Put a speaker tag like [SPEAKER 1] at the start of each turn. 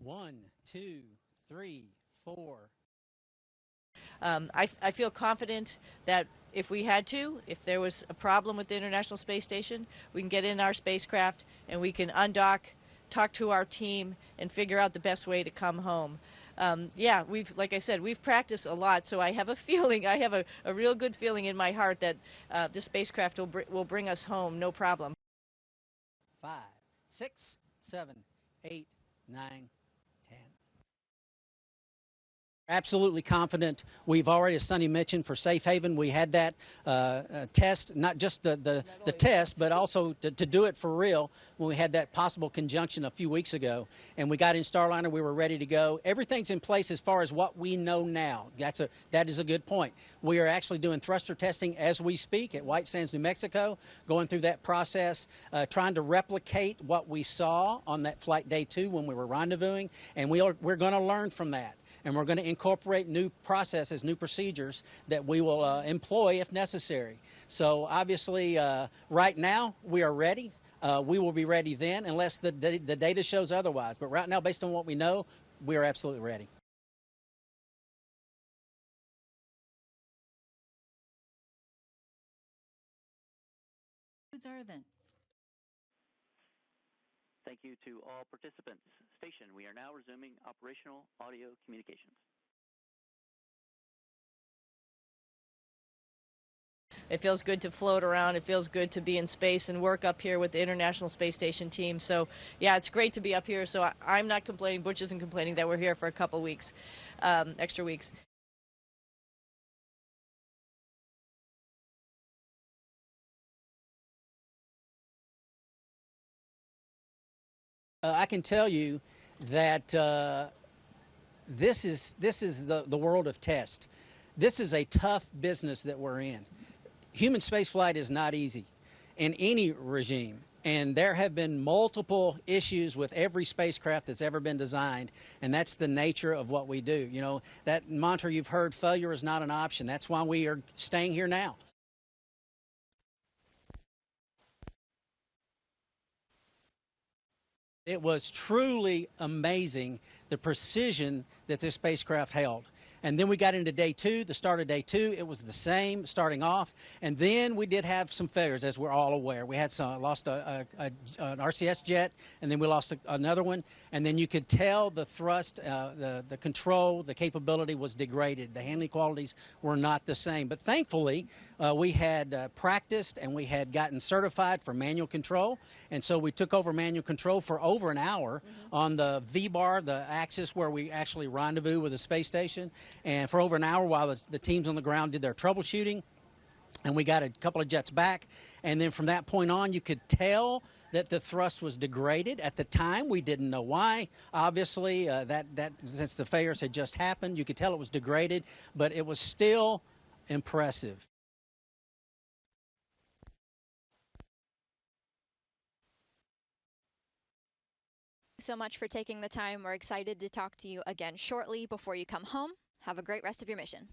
[SPEAKER 1] 1, 2, 3, 4.
[SPEAKER 2] I feel confident that if we had to, if there was a problem with the International Space Station, we can get in our spacecraft and we can undock, talk to our team, and figure out the best way to come home. Yeah, like I said, we've practiced a lot, so I have a feeling, I have a real good feeling in my heart that the spacecraft will bring us home, no problem.
[SPEAKER 1] 5, 6, 7, 8, 9, 10. Absolutely confident. We've already, as Sonny mentioned, for Safe Haven, we had that test, not just the test, but also to do it for real when we had that possible conjunction a few weeks ago. And we got in Starliner, we were ready to go. Everything's in place as far as what we know now. That is a good point. We are actually doing thruster testing as we speak at White Sands, New Mexico, going through that process, trying to replicate what we saw on that flight day 2 when we were rendezvousing. And we're going to learn from that. And we're going to incorporate new processes, new procedures that we will employ if necessary. So obviously, right now, we are ready. We will be ready then, unless the data shows otherwise. But right now, based on what we know, we are absolutely ready.
[SPEAKER 3] Our event.
[SPEAKER 4] Thank you to all participants. Station, we are now resuming operational audio communications.
[SPEAKER 2] It feels good to float around. It feels good to be in space and work up here with the International Space Station team. So, yeah, it's great to be up here. So I'm not complaining. Butch isn't complaining that we're here for a couple weeks, extra weeks.
[SPEAKER 1] I can tell you that this is the world of test. This is a tough business that we're in. Human spaceflight is not easy in any regime, and there have been multiple issues with every spacecraft that's ever been designed, and that's the nature of what we do. You know, that mantra you've heard, failure is not an option. That's why we are staying here now. It was truly amazing, the precision that this spacecraft held. And then we got into day 2, the start of day 2, it was the same starting off. And then we did have some failures, as we're all aware. We had lost an RCS jet, and then we lost another one. And then you could tell the thrust, the control, the capability was degraded. The handling qualities were not the same. But thankfully, we had practiced and we had gotten certified for manual control. And so we took over manual control for over an hour on the V-bar, the axis where we actually rendezvous with the space station. And for over an hour while the teams on the ground did their troubleshooting. And we got a couple of jets back. And then from that point on, you could tell that the thrust was degraded. At the time, we didn't know why. Obviously, since the failures had just happened, you could tell it was degraded. But it was still impressive.
[SPEAKER 5] So much for taking the time. We're excited to talk to you again shortly before you come home. Have a great rest of your mission.